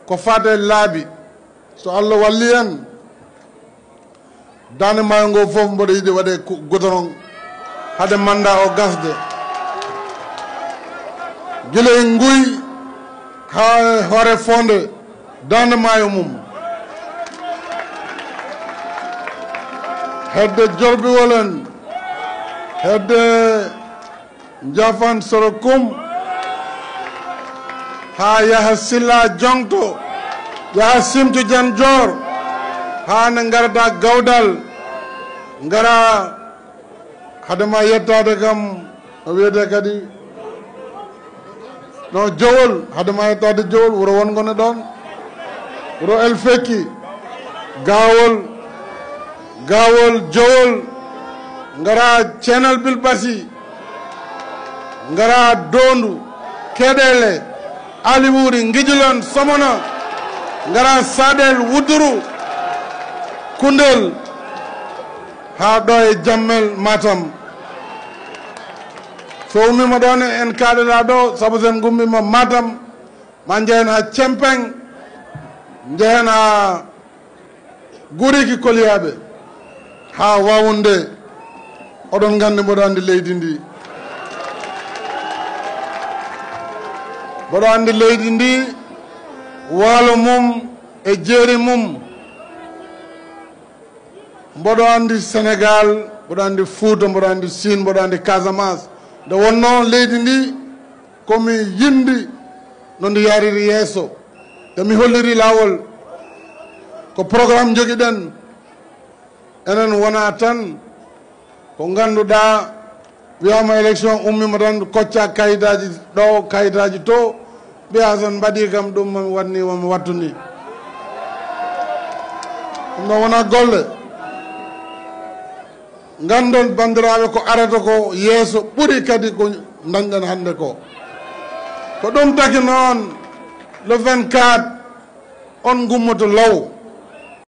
ko fate laabi so Allah walli en dande maayo ngo fof mboɗo yiɗi waɗe goudron hade mandat o gasde guila e Nguy ha hoore fonde dande maayo mum hedde Jorbiwol en hedde Njafan Sorokum ha yaha Silla Jongto yaha Simtu Jan Dior ha ne garata Gawdal ngara hadema yettade kam no wiyete kadi no Jowol hadema yettade Jowol wuro won gone ɗon wuro El Fekki Gawol Jowol ngara Cenal Bilbasi ngara Dondu Keɗele Aliwuri Ngijilon Somona ngara Sadel Wuduru Kundel ha ɗo e Jammel Matam so ummima ɗon en kaɗeɗa ɗo saabu sen gummima Matam ma jehen ha Cempeng jehen ha Guriki Koliyaɓe ha Wawunde oɗon gandi mboɗo andi leydi ndi mboɗo andi leydi ndi waalo mum e jeeri mum mboɗo andi Sénégal mboɗo andi Fouta mboɗo andi Sine mboɗo andi Casamance nde wonno leydi ndi komi yindi no ndi yariri yeeso te mi holliri lawol ko programme jogiɗen enen wona tan ko ganduɗa wiyama élection ummima tan kocca kayitaji ɗo kayitaji to mbiya son mbaɗi kam ɗum mami watni mami wattu ni ɗum ɗo wona golle gandon bandiraɓe ko arata ko yeeso ɓuuri kadi ko dañɗen hande ko ɗum taki noon le 24 on gummoto law